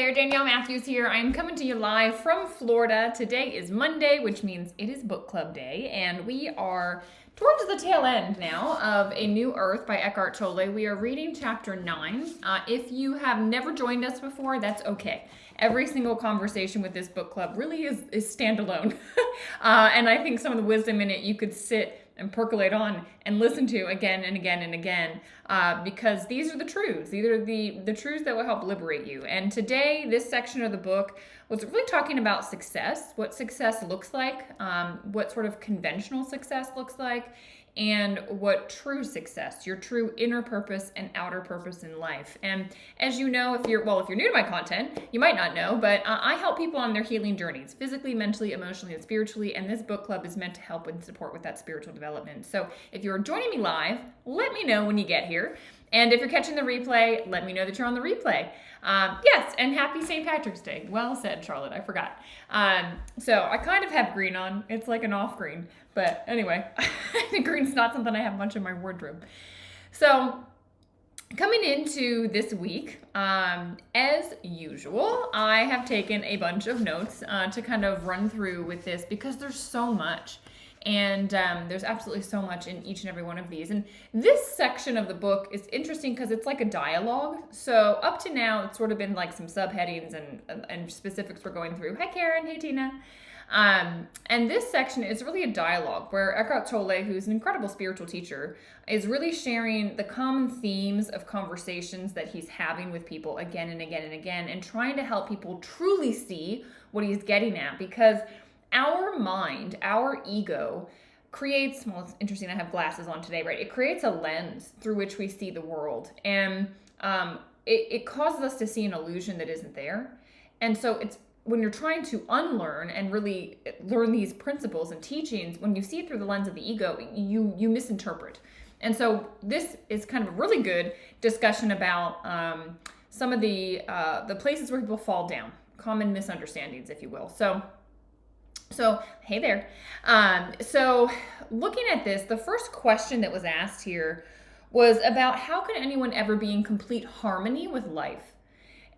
there, Danielle Matthews here. I'm coming to you live from Florida. Today is Monday, which means it is book club day, and we are towards the tail end now of A New Earth by Eckhart Tolle. We are reading chapter 9. If you have never joined us before, that's okay. Every single conversation with this book club really is standalone. And I think some of the wisdom in it you could sit and percolate on and listen to again and again and again, because these are the truths. These are the truths that will help liberate you. And today, this section of the book was really talking about success, what success looks like, what sort of conventional success looks like, and what true success, your true inner purpose and outer purpose in life. And as you know, if you're new to my content, you might not know, but I help people on their healing journeys, physically, mentally, emotionally, and spiritually, and this book club is meant to help and support with that spiritual development. So if you're joining me live, let me know when you get here. And if you're catching the replay, let me know that you're on the replay. Yes, and happy St. Patrick's Day. Well said, Charlotte, I forgot. So I kind of have green on. It's like an off green. But anyway, green's not something I have much in my wardrobe. So coming into this week, as usual, I have taken a bunch of notes to kind of run through with this because there's so much. And there's absolutely so much in each and every one of these. And this section of the book is interesting because it's like a dialogue. So up to now, it's sort of been like some subheadings and specifics we're going through. Hi, Karen. Hey, Tina. And this section is really a dialogue where Eckhart Tolle, who's an incredible spiritual teacher, is really sharing the common themes of conversations that he's having with people again and again and again, and trying to help people truly see what he's getting at. Because our mind, our ego, creates, well, it's interesting, I have glasses on today, right? It creates a lens through which we see the world. And it causes us to see an illusion that isn't there. And so it's when you're trying to unlearn and really learn these principles and teachings, when you see it through the lens of the ego, you misinterpret. And so this is kind of a really good discussion about some of the places where people fall down, common misunderstandings, if you will. So, hey there. So looking at this, the first question that was asked here was about how can anyone ever be in complete harmony with life?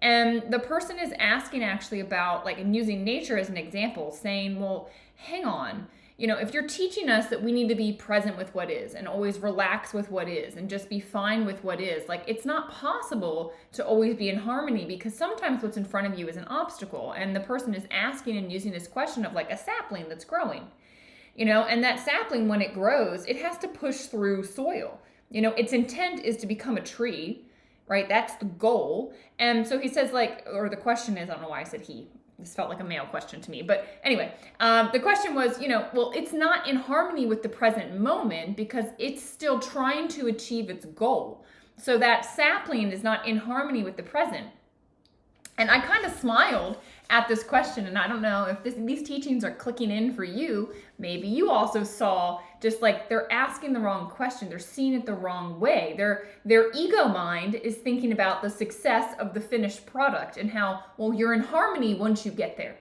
And the person is asking actually about, like, and using nature as an example, saying, well, hang on. If you're teaching us that we need to be present with what is and always relax with what is and just be fine with what is, like, it's not possible to always be in harmony because sometimes what's in front of you is an obstacle. And the person is asking and using this question of like a sapling that's growing, and that sapling, when it grows, it has to push through soil. Its intent is to become a tree, right? That's the goal. And so he says, like, or the question is, I don't know why I said he. This felt like a male question to me. But anyway, the question was, well, it's not in harmony with the present moment because it's still trying to achieve its goal. So that sapling is not in harmony with the present. And I kind of smiled at this question, and I don't know if these teachings are clicking in for you. Maybe you also saw just like they're asking the wrong question. They're seeing it the wrong way. Their ego mind is thinking about the success of the finished product and how, well, you're in harmony once you get there.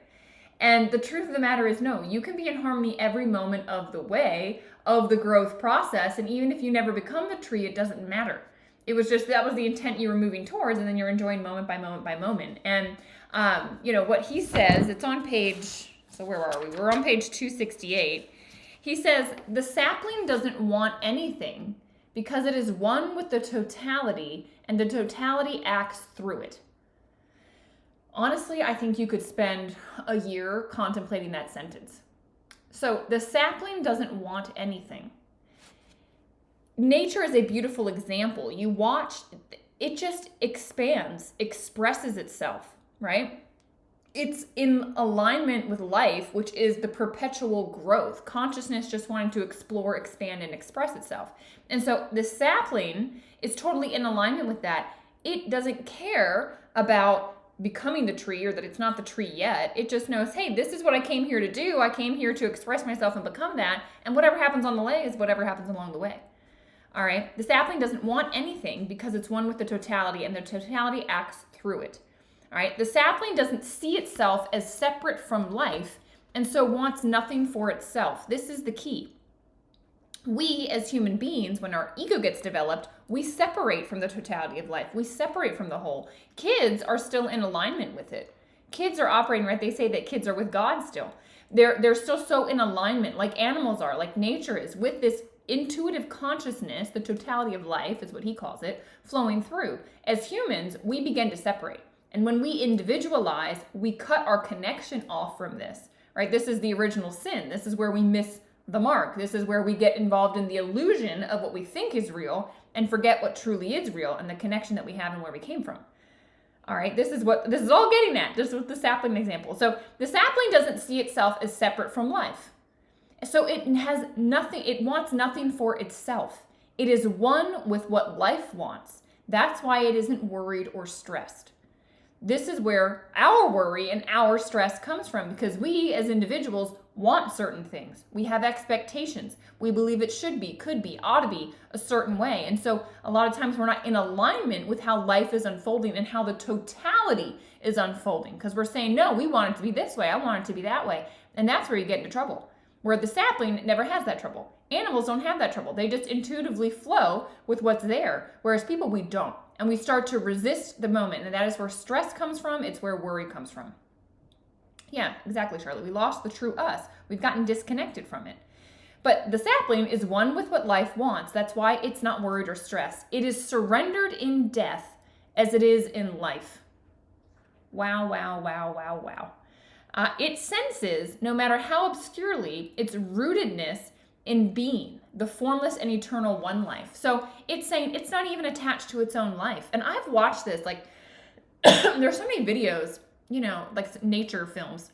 And the truth of the matter is, no, you can be in harmony every moment of the way of the growth process. And even if you never become the tree, it doesn't matter. It was just, that was the intent you were moving towards, and then you're enjoying moment by moment by moment. And, what he says, it's on page, so where are we? We're on page 268. He says, the sapling doesn't want anything because it is one with the totality, and the totality acts through it. Honestly, I think you could spend a year contemplating that sentence. So the sapling doesn't want anything. Nature is a beautiful example. You watch, it just expands, expresses itself, right? It's in alignment with life, which is the perpetual growth. Consciousness just wanting to explore, expand, and express itself. And so the sapling is totally in alignment with that. It doesn't care about becoming the tree or that it's not the tree yet. It just knows, hey, this is what I came here to do. I came here to express myself and become that. And whatever happens on the way is whatever happens along the way. All right. The sapling doesn't want anything because it's one with the totality, and the totality acts through it. All right. The sapling doesn't see itself as separate from life and so wants nothing for itself. This is the key. we as human beings, when our ego gets developed, we separate from the totality of life. We separate from the whole. Kids are still in alignment with it. Kids are operating, right? They say that kids are with God still. They're still so in alignment, like animals are, like nature is, with this intuitive consciousness, the totality of life is what he calls it, flowing through. As humans, we begin to separate. And when we individualize, we cut our connection off from this, right? This is the original sin. This is where we miss the mark. This is where we get involved in the illusion of what we think is real and forget what truly is real and the connection that we have and where we came from. All right, this is what this is all getting at. This is the sapling example. So the sapling doesn't see itself as separate from life. So it has nothing, it wants nothing for itself. It is one with what life wants. That's why it isn't worried or stressed. This is where our worry and our stress comes from, because we as individuals want certain things. We have expectations. We believe it should be, could be, ought to be a certain way. And so a lot of times we're not in alignment with how life is unfolding and how the totality is unfolding, because we're saying, no, we want it to be this way. I want it to be that way. And that's where you get into trouble. Where the sapling never has that trouble. Animals don't have that trouble. They just intuitively flow with what's there. Whereas people, we don't. And we start to resist the moment. And that is where stress comes from. It's where worry comes from. Yeah, exactly, Charlotte. We lost the true us. We've gotten disconnected from it. But the sapling is one with what life wants. That's why it's not worried or stressed. It is surrendered in death as it is in life. Wow, wow, wow, wow, wow. It senses, no matter how obscurely, its rootedness in being, the formless and eternal one life. So it's saying it's not even attached to its own life. And I've watched this, like, there's so many videos, you know, like nature films.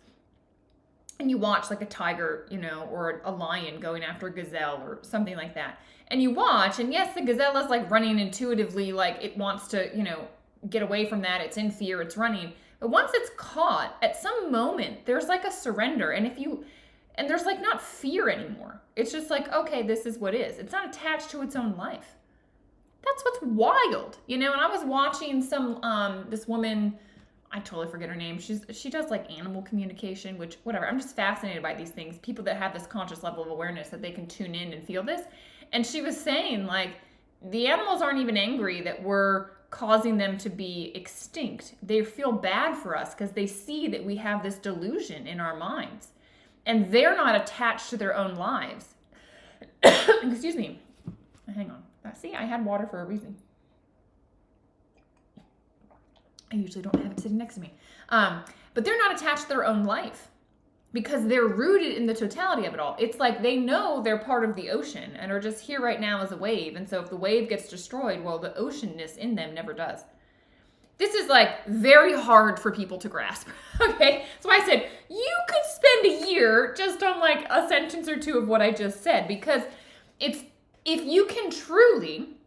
And you watch like a tiger, you know, or a lion going after a gazelle or something like that. And you watch, and yes, the gazelle is like running intuitively, like it wants to, you know, get away from that. It's in fear, it's running. But once it's caught, at some moment, there's like a surrender. And there's like not fear anymore. It's just like, okay, this is what is. It's not attached to its own life. That's what's wild, you know? And I was watching this woman, I totally forget her name. She does like animal communication, which whatever. I'm just fascinated by these things. People that have this conscious level of awareness that they can tune in and feel this. And she was saying like, the animals aren't even angry that we're causing them to be extinct. They feel bad for us because they see that we have this delusion in our minds. And they're not attached to their own lives. Excuse me. Hang on. See, I had water for a reason. I usually don't have it sitting next to me. But they're not attached to their own life because they're rooted in the totality of it all. It's like they know they're part of the ocean and are just here right now as a wave. And so if the wave gets destroyed, well, the oceanness in them never does. This is like very hard for people to grasp, okay? So I said, you could spend a year just on like a sentence or two of what I just said, because if you can truly,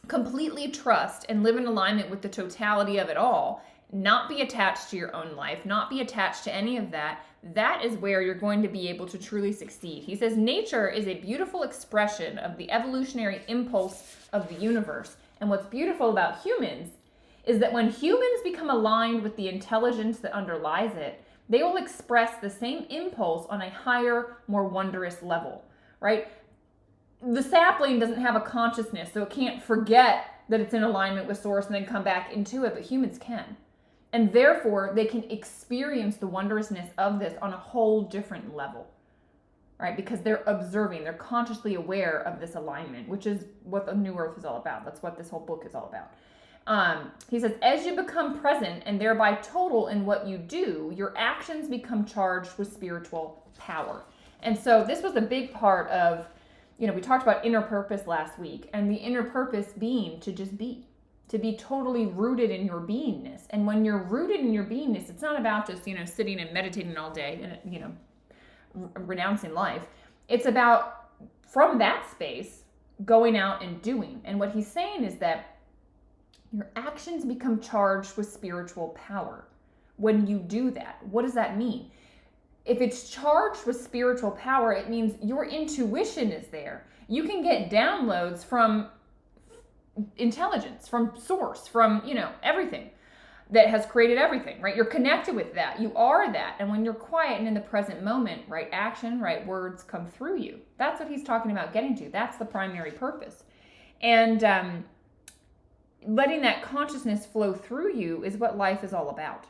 completely trust and live in alignment with the totality of it all, not be attached to your own life, not be attached to any of that, that is where you're going to be able to truly succeed. He says, nature is a beautiful expression of the evolutionary impulse of the universe. And what's beautiful about humans is that when humans become aligned with the intelligence that underlies it, they will express the same impulse on a higher, more wondrous level, right? The sapling doesn't have a consciousness, so it can't forget that it's in alignment with source and then come back into it, but humans can. And therefore, they can experience the wondrousness of this on a whole different level, right? Because they're observing, they're consciously aware of this alignment, which is what the New Earth is all about. That's what this whole book is all about. He says, as you become present and thereby total in what you do, your actions become charged with spiritual power. And so this was a big part of, you know, we talked about inner purpose last week, and the inner purpose being to just be, to be totally rooted in your beingness. And when you're rooted in your beingness, it's not about just, you know, sitting and meditating all day and, you know, renouncing life. It's about, from that space, going out and doing. And what he's saying is that your actions become charged with spiritual power when you do that. What does that mean? If it's charged with spiritual power, it means your intuition is there. You can get downloads from intelligence, from source, from, you know, everything. that has created everything, right? You're connected with that. You are that. And when you're quiet and in the present moment, right action, right words come through you. That's what he's talking about getting to. That's the primary purpose. And letting that consciousness flow through you is what life is all about.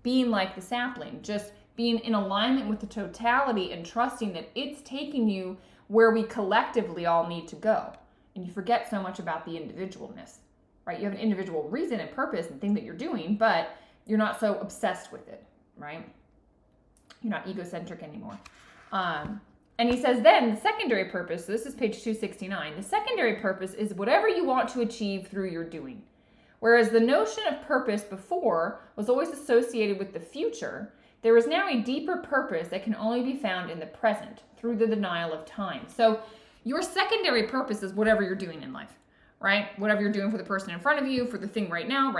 Being like the sapling, just being in alignment with the totality and trusting that it's taking you where we collectively all need to go. And you forget so much about the individualness, right? You have an individual reason and purpose and thing that you're doing, but you're not so obsessed with it, right? You're not egocentric anymore. And he says then the secondary purpose, so this is page 269, the secondary purpose is whatever you want to achieve through your doing. Whereas the notion of purpose before was always associated with the future, there is now a deeper purpose that can only be found in the present through the denial of time. So your secondary purpose is whatever you're doing in life, right? Whatever you're doing for the person in front of you, for the thing right now.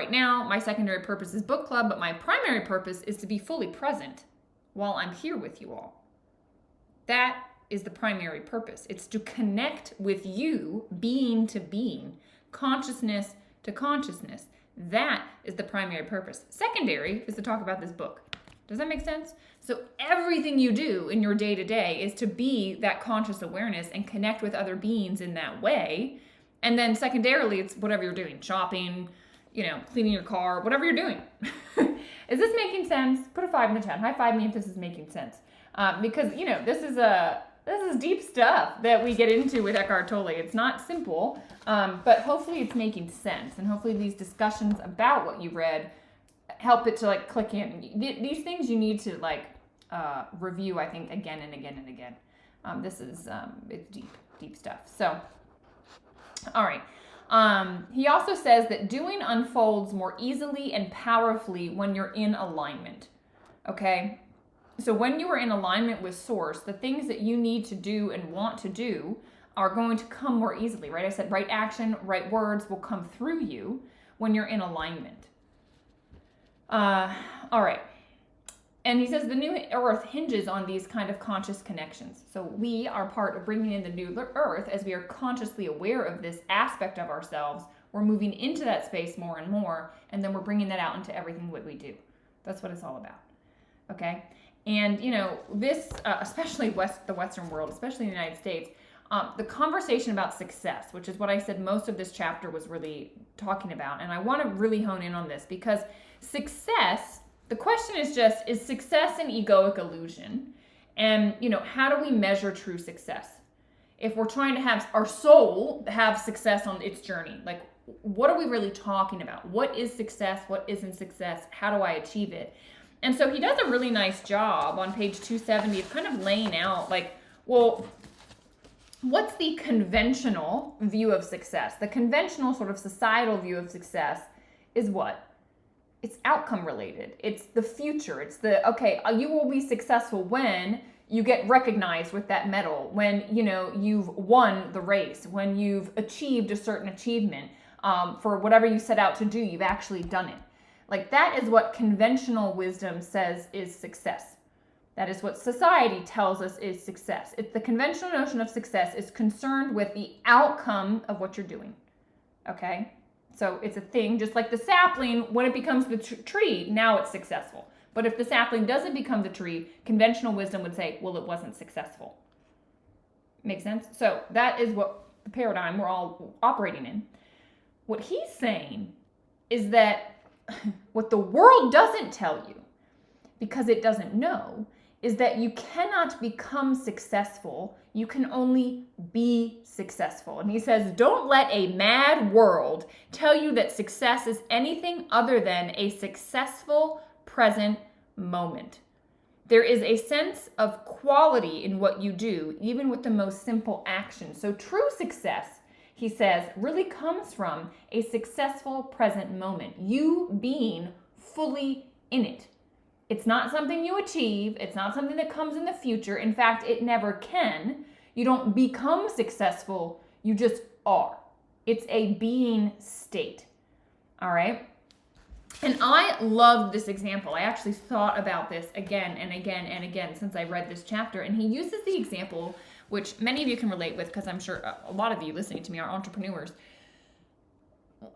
My secondary purpose is book club, but my primary purpose is to be fully present while I'm here with you all. That is the primary purpose. It's to connect with you, being to being, consciousness to consciousness. That is the primary purpose. Secondary is to talk about this book. Does that make sense? So everything you do in your day-to-day is to be that conscious awareness and connect with other beings in that way. And then secondarily, it's whatever you're doing, shopping, cleaning your car, whatever you're doing. Is this making sense? Put a 5 in the chat. High five me if this is making sense. Because, this is deep stuff that we get into with Eckhart Tolle. It's not simple, but hopefully it's making sense. And hopefully these discussions about what you read help it to click in. These things you need to review, I think, again and again and again. This is, it's deep stuff. So, all right. He also says that doing unfolds more easily and powerfully when you're in alignment. Okay? So when you are in alignment with source, the things that you need to do and want to do are going to come more easily, right? I said right action, right words will come through you when you're in alignment. All right. And he says the new earth hinges on these kind of conscious connections. So we are part of bringing in the new earth as we are consciously aware of this aspect of ourselves. We're moving into that space more and more, and then we're bringing that out into everything that we do. That's what it's all about. Okay? And, this, especially the Western world, especially in the United States, the conversation about success, which is what I said most of this chapter was really talking about. And I want to really hone in on this because success, the question is just, is success an egoic illusion? And, how do we measure true success? If we're trying to have our soul have success on its journey, what are we really talking about? What is success? What isn't success? How do I achieve it? And so he does a really nice job on page 270 of kind of laying out what's the conventional view of success? The conventional sort of societal view of success is what? It's outcome related. It's the future. It's you will be successful when you get recognized with that medal, when, you've won the race, when you've achieved a certain achievement for whatever you set out to do, you've actually done it. That is what conventional wisdom says is success. That is what society tells us is success. It's the conventional notion of success is concerned with the outcome of what you're doing. Okay? So it's a thing, just like the sapling, when it becomes the tree, now it's successful. But if the sapling doesn't become the tree, conventional wisdom would say, well, it wasn't successful. Make sense? So that is what the paradigm we're all operating in. What he's saying is that what the world doesn't tell you, because it doesn't know, is that you cannot become successful. You can only be successful. And he says, don't let a mad world tell you that success is anything other than a successful present moment. There is a sense of quality in what you do, even with the most simple actions. So true success, he says, really comes from a successful present moment. You being fully in it. It's not something you achieve. It's not something that comes in the future. In fact, it never can. You don't become successful. You just are. It's a being state. All right? And I loved this example. I actually thought about this again and again and again since I read this chapter. And he uses the example, which many of you can relate with because I'm sure a lot of you listening to me are entrepreneurs,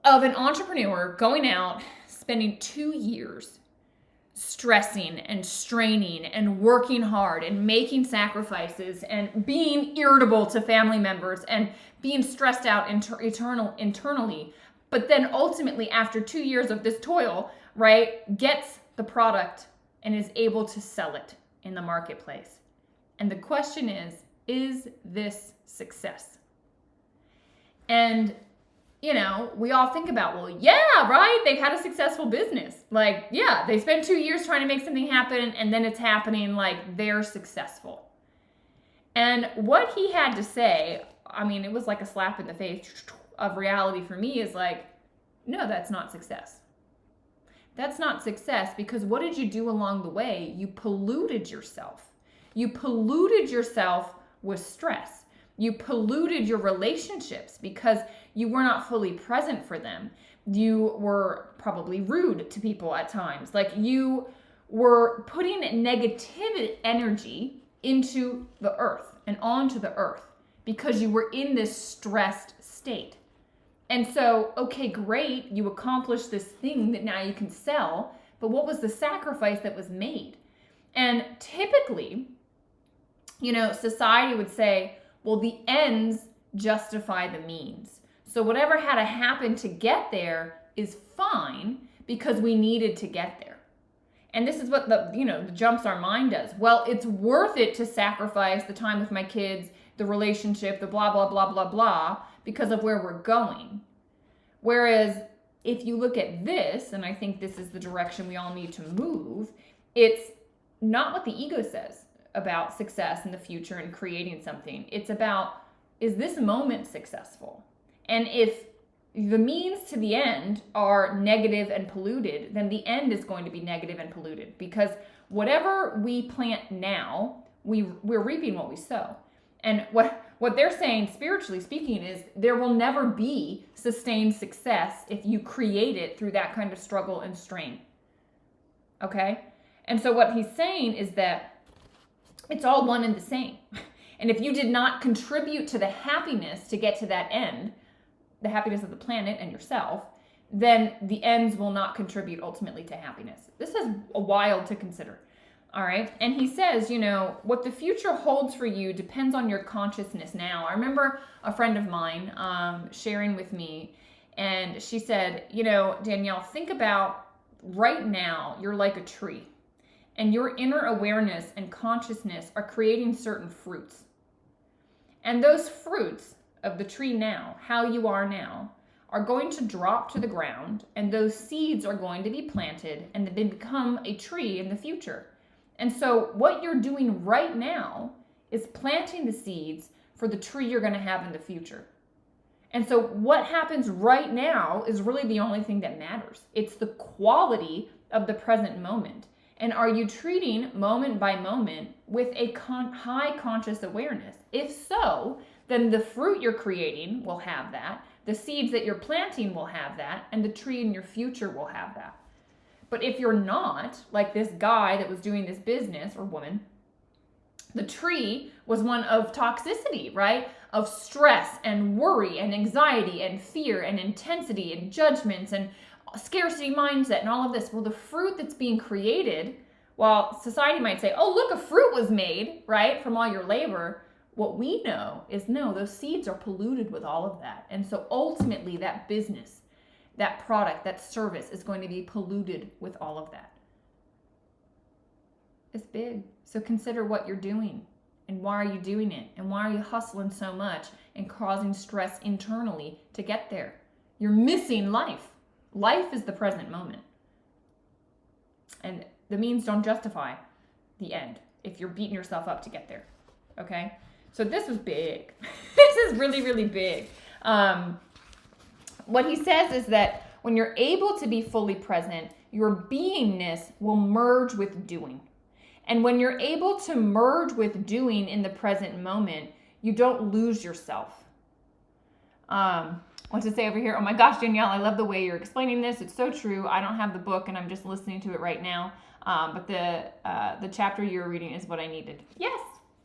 of an entrepreneur going out, spending 2 years stressing and straining and working hard and making sacrifices and being irritable to family members and being stressed out internally, but then ultimately after 2 years of this toil, right, gets the product and is able to sell it in the marketplace. And the question is this success? And we all think about, well, yeah, right? They've had a successful business. Like, yeah, they spent 2 years trying to make something happen and then it's happening, like they're successful. And what he had to say, I mean, it was like a slap in the face of reality for me, is like, no, that's not success. That's not success, because what did you do along the way? You polluted yourself. You polluted yourself with stress. You polluted your relationships because you were not fully present for them. You were probably rude to people at times. Like, you were putting negative energy into the earth and onto the earth because you were in this stressed state. And so, okay, great, you accomplished this thing that now you can sell, but what was the sacrifice that was made? And typically, society would say, well, the ends justify the means. So whatever had to happen to get there is fine because we needed to get there. And this is what the jumps our mind does. Well, it's worth it to sacrifice the time with my kids, the relationship, the blah, blah, blah, blah, blah, because of where we're going. Whereas if you look at this, and I think this is the direction we all need to move, it's not what the ego says about success in the future and creating something. It's about, is this moment successful? And if the means to the end are negative and polluted, then the end is going to be negative and polluted, because whatever we plant now, we're reaping what we sow. And what they're saying, spiritually speaking, is there will never be sustained success if you create it through that kind of struggle and strain. Okay? And so what he's saying is that it's all one and the same. And if you did not contribute to the happiness to get to that end, the happiness of the planet and yourself, then the ends will not contribute ultimately to happiness. This is wild to consider. All right. And he says, what the future holds for you depends on your consciousness now. I remember a friend of mine sharing with me, and she said, Danielle, think about right now, you're like a tree, and your inner awareness and consciousness are creating certain fruits. And those fruits of the tree now, how you are now, are going to drop to the ground, and those seeds are going to be planted, and they become a tree in the future. And so what you're doing right now is planting the seeds for the tree you're going to have in the future. And so what happens right now is really the only thing that matters. It's the quality of the present moment. And are you treating moment by moment with a high conscious awareness? If so, then the fruit you're creating will have that, the seeds that you're planting will have that, and the tree in your future will have that. But if you're not, like this guy that was doing this business, or woman, the tree was one of toxicity, right? Of stress and worry and anxiety and fear and intensity and judgments and scarcity mindset and all of this. Well, the fruit that's being created, while society might say, oh, look, a fruit was made, right, from all your labor, what we know is, no, those seeds are polluted with all of that. And so ultimately that business, that product, that service is going to be polluted with all of that. It's big. So consider what you're doing and why are you doing it, and why are you hustling so much and causing stress internally to get there. You're missing life. Life is the present moment. And the means don't justify the end if you're beating yourself up to get there. Okay? So this was big. This is really, really big. What he says is that when you're able to be fully present, your beingness will merge with doing. And when you're able to merge with doing in the present moment, you don't lose yourself. What to say over here? Oh my gosh, Danielle, I love the way you're explaining this. It's so true. I don't have the book and I'm just listening to it right now. But the chapter you were reading is what I needed. Yes.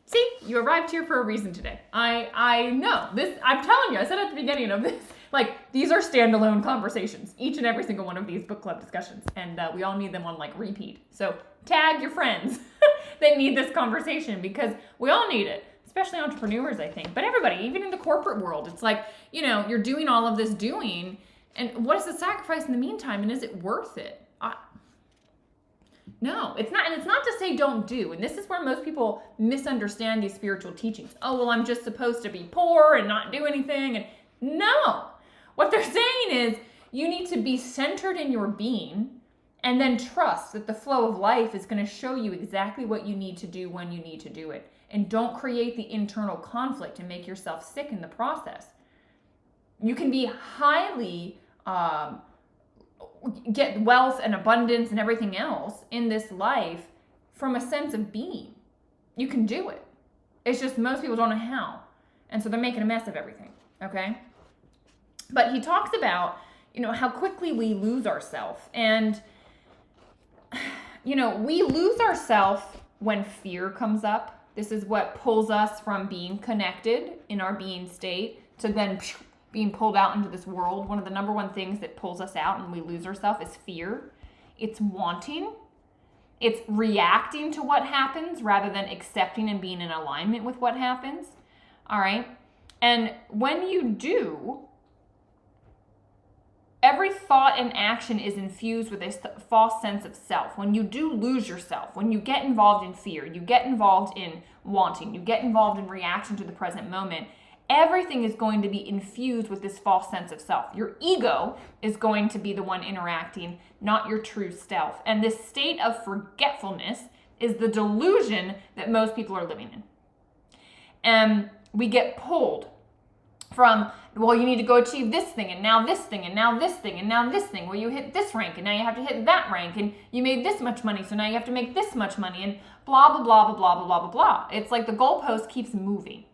See, you arrived here for a reason today. I know this. I'm telling you, I said at the beginning of this, Like, these are standalone conversations, each and every single one of these book club discussions. And we all need them on like repeat. So tag your friends that need this conversation, because we all need it, especially entrepreneurs, I think. But everybody, even in the corporate world, it's like, you know, you're doing all of this doing, and what is the sacrifice in the meantime? And is it worth it? No, it's not. And it's not to say don't do. And this is where most people misunderstand these spiritual teachings. Oh, well, I'm just supposed to be poor and not do anything. And no, what they're saying is you need to be centered in your being and then trust that the flow of life is going to show you exactly what you need to do when you need to do it. And don't create the internal conflict and make yourself sick in the process. You can be highly get wealth and abundance and everything else in this life from a sense of being. You can do it. It's just most people don't know how. And so they're making a mess of everything, okay? But he talks about, you know, how quickly we lose ourselves. And, you know, we lose ourselves when fear comes up. This is what pulls us from being connected in our being state to then being pulled out into this world. One of the number one things that pulls us out and we lose ourselves is fear. It's wanting. It's reacting to what happens rather than accepting and being in alignment with what happens. All right. And when you do, every thought and action is infused with a false sense of self. When you do lose yourself, when you get involved in fear, you get involved in wanting, you get involved in reaction to the present moment, everything is going to be infused with this false sense of self. Your ego is going to be the one interacting, not your true self. And this state of forgetfulness is the delusion that most people are living in. And we get pulled from, well, you need to go achieve this thing, and now this thing, and now this thing, and now this thing. Well, you hit this rank, and now you have to hit that rank, and you made this much money, so now you have to make this much money, and blah, blah, blah, blah, blah, blah, blah, blah, blah. It's like the goalpost keeps moving.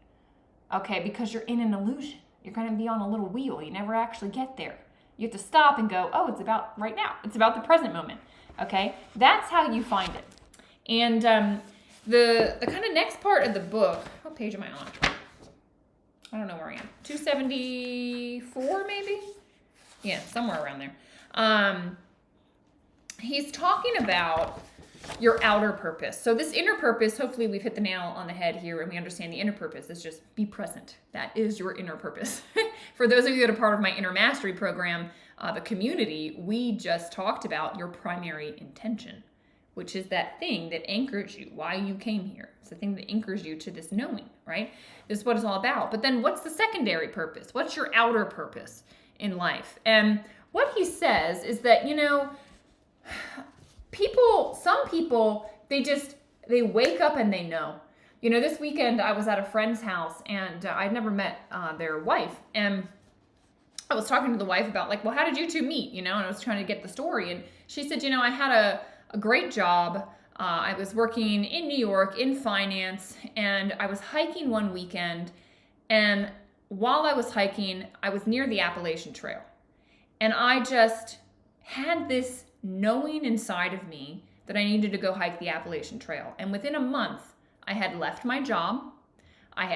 Okay, because you're in an illusion. You're going to be on a little wheel. You never actually get there. You have to stop and go, oh, it's about right now. It's about the present moment. Okay, that's how you find it. And the kind of next part of the book, what page am I on? I don't know where I am. 274 maybe? Yeah, somewhere around there. He's talking about your outer purpose. So this inner purpose, hopefully we've hit the nail on the head here and we understand the inner purpose is just be present. That is your inner purpose. For those of you that are part of my Inner Mastery program, the community, we just talked about your primary intention, which is that thing that anchors you, why you came here. It's the thing that anchors you to this knowing, right? This is what it's all about. But then what's the secondary purpose? What's your outer purpose in life? And what he says is that, you know, some people, they wake up and they know. You know, this weekend I was at a friend's house and I'd never met their wife. And I was talking to the wife about like, well, how did you two meet? You know, and I was trying to get the story. And she said, you know, I had a great job. I was working in New York in finance, and I was hiking one weekend. And while I was hiking, I was near the Appalachian Trail. And I just had this knowing inside of me that I needed to go hike the Appalachian Trail. And within a month, I had left my job.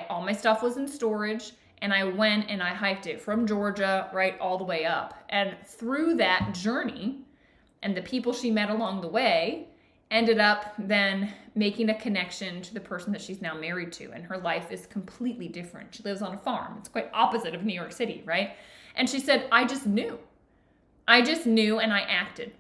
All my stuff was in storage, and I went and I hiked it from Georgia right all the way up. And through that journey and the people she met along the way, ended up then making a connection to the person that she's now married to. And her life is completely different. She lives on a farm. It's quite opposite of New York City, right? And she said, I just knew and I acted.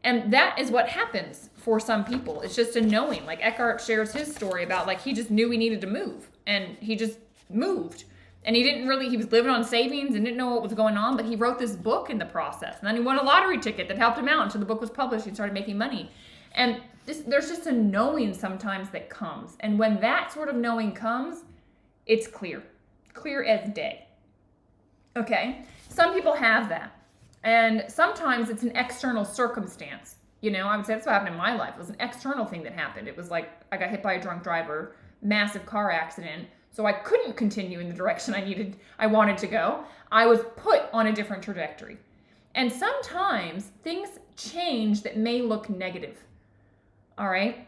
And that is what happens for some people. It's just a knowing. Like Eckhart shares his story about like he just knew he needed to move and he just moved. And he was living on savings and didn't know what was going on, but he wrote this book in the process. And then he won a lottery ticket that helped him out until the book was published. He started making money. And there's just a knowing sometimes that comes. And when that sort of knowing comes, it's clear as day. Okay? Some people have that. And sometimes it's an external circumstance. You know, I would say that's what happened in my life. It was an external thing that happened. It was like I got hit by a drunk driver, massive car accident. So I couldn't continue in the direction I wanted to go. I was put on a different trajectory. And sometimes things change that may look negative. All right?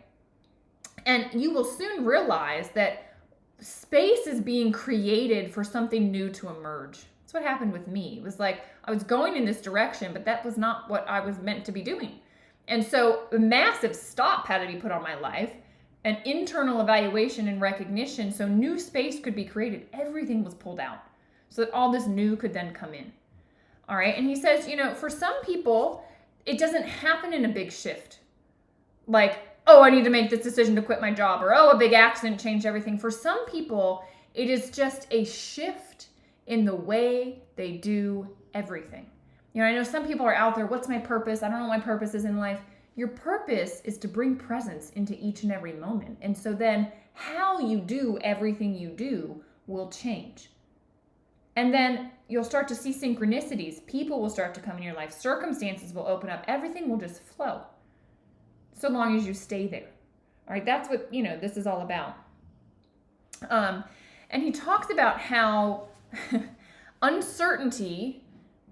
And you will soon realize that space is being created for something new to emerge. That's what happened with me. It was like I was going in this direction, but that was not what I was meant to be doing. And so a massive stop had to be put on my life, an internal evaluation and recognition so new space could be created. Everything was pulled out so that all this new could then come in. All right. And he says, for some people, it doesn't happen in a big shift. Like, oh, I need to make this decision to quit my job, or, oh, a big accident changed everything. For some people, it is just a shift in the way they do everything. I know some people are out there, what's my purpose? I don't know what my purpose is in life. Your purpose is to bring presence into each and every moment. And so then how you do everything you do will change. And then you'll start to see synchronicities. People will start to come in your life. Circumstances will open up. Everything will just flow. So long as you stay there. All right, that's what, this is all about. And he talks about how uncertainty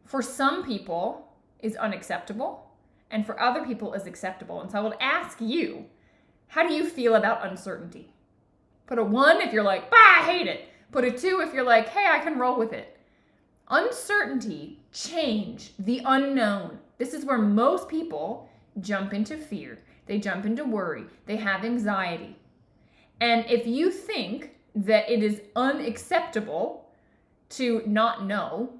for some people is unacceptable and for other people is acceptable. And so I will ask you, how do you feel about uncertainty? Put a 1 if you're like, I hate it. Put a 2 if you're like, hey, I can roll with it. Uncertainty, change, the unknown. This is where most people jump into fear. They jump into worry. They have anxiety. And if you think that it is unacceptable to not know,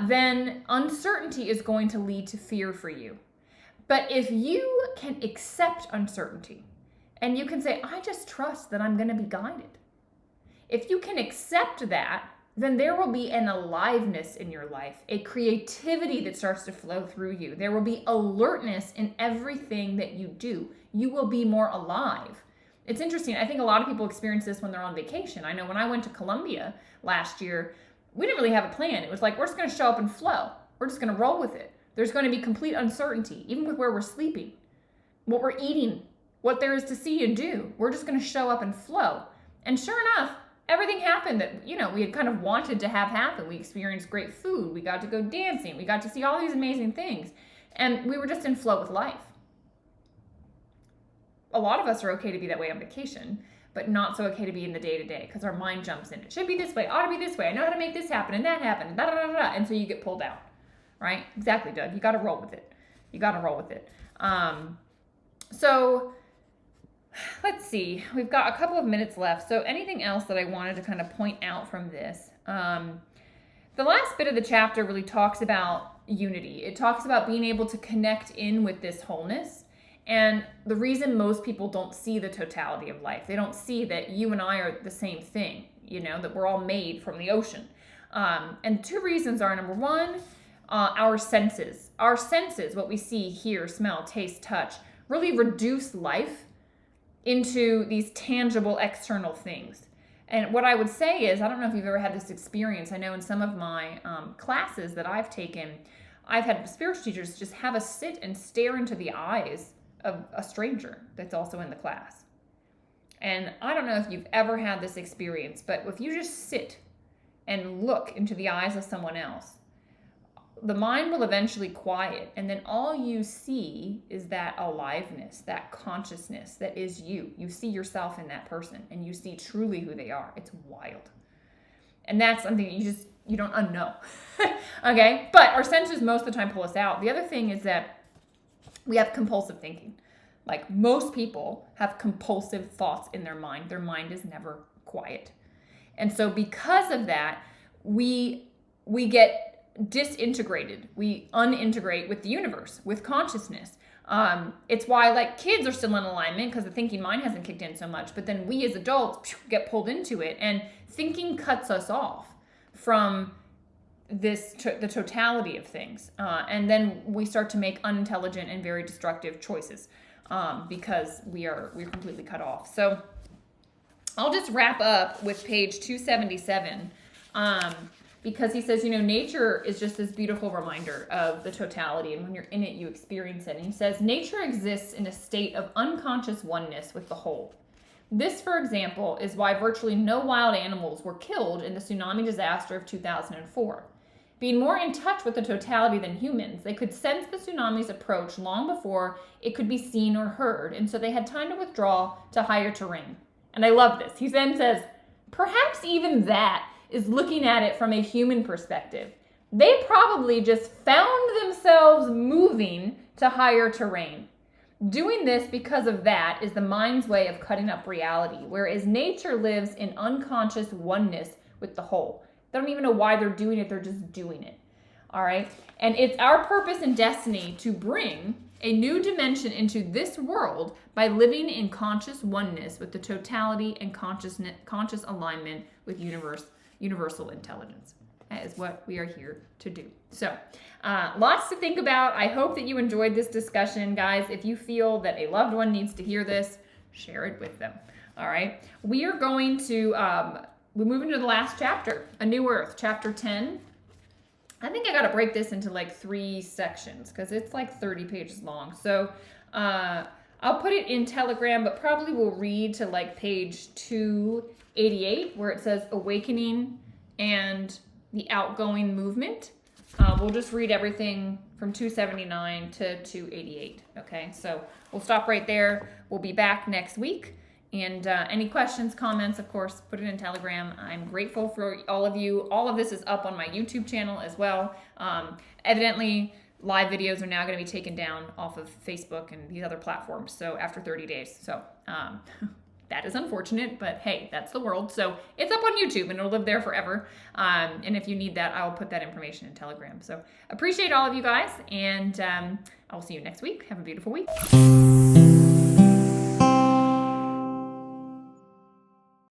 then uncertainty is going to lead to fear for you. But if you can accept uncertainty and you can say, I just trust that I'm going to be guided. If you can accept that, then there will be an aliveness in your life, a creativity that starts to flow through you. There will be alertness in everything that you do. You will be more alive. It's interesting. I think a lot of people experience this when they're on vacation. I know when I went to Colombia last year, we didn't really have a plan. It was like, we're just going to show up and flow. We're just going to roll with it. There's going to be complete uncertainty, even with where we're sleeping, what we're eating, what there is to see and do. We're just going to show up and flow. And sure enough, everything happened that, we had kind of wanted to have happen. We experienced great food. We got to go dancing. We got to see all these amazing things. And we were just in flow with life. A lot of us are okay to be that way on vacation, but not so okay to be in the day-to-day because our mind jumps in. It should be this way, ought to be this way. I know how to make this happen and that happen, da da da da. And so you get pulled out, right? Exactly, Doug. You got to roll with it. So let's see. We've got a couple of minutes left. So anything else that I wanted to kind of point out from this? The last bit of the chapter really talks about unity. It talks about being able to connect in with this wholeness. And the reason most people don't see the totality of life, they don't see that you and I are the same thing, that we're all made from the ocean. And 2 reasons are, number 1, our senses. Our senses, what we see, hear, smell, taste, touch, really reduce life into these tangible external things. And what I would say is, I don't know if you've ever had this experience. I know in some of my classes that I've taken, I've had spiritual teachers just have us sit and stare into the eyes of a stranger that's also in the class. And I don't know if you've ever had this experience, but if you just sit and look into the eyes of someone else, the mind will eventually quiet, and then all you see is that aliveness, that consciousness that is you. You see yourself in that person, and you see truly who they are. It's wild. And that's something you don't unknow. Okay? But our senses most of the time pull us out. The other thing is that we have compulsive thinking. Like most people have compulsive thoughts in their mind. Their mind is never quiet. And so because of that, we get disintegrated. We unintegrate with the universe, with consciousness. It's why kids are still in alignment because the thinking mind hasn't kicked in so much. But then we as adults get pulled into it, and thinking cuts us off from the totality of things. And then we start to make unintelligent and very destructive choices because we're completely cut off. So I'll just wrap up with page 277 because he says, nature is just this beautiful reminder of the totality. And when you're in it, you experience it. And he says, nature exists in a state of unconscious oneness with the whole. This, for example, is why virtually no wild animals were killed in the tsunami disaster of 2004. Being more in touch with the totality than humans, they could sense the tsunami's approach long before it could be seen or heard, and so they had time to withdraw to higher terrain. And I love this. He then says, perhaps even that is looking at it from a human perspective. They probably just found themselves moving to higher terrain. Doing this because of that is the mind's way of cutting up reality, whereas nature lives in unconscious oneness with the whole. They don't even know why they're doing it, they're just doing it. All right? And it's our purpose and destiny to bring a new dimension into this world by living in conscious oneness with the totality and conscious alignment with universal intelligence. That is what we are here to do. So, lots to think about. I hope that you enjoyed this discussion, guys. If you feel that a loved one needs to hear this, share it with them. All right. We are going to, we're moving to the last chapter, A New Earth, chapter 10. I think I got to break this into like 3 sections because it's like 30 pages long. So, I'll put it in Telegram, but probably we'll read to like page 288 where it says Awakening and the Outgoing Movement. We'll just read everything from 279 to 288. Okay, so we'll stop right there. We'll be back next week. And any questions, comments, of course, put it in Telegram. I'm grateful for all of you. All of this is up on my YouTube channel as well. Evidently, live videos are now going to be taken down off of Facebook and these other platforms. So after 30 days. So that is unfortunate, but hey, that's the world. So it's up on YouTube and it'll live there forever. And if you need that, I'll put that information in Telegram. So appreciate all of you guys, and I'll see you next week. Have a beautiful week.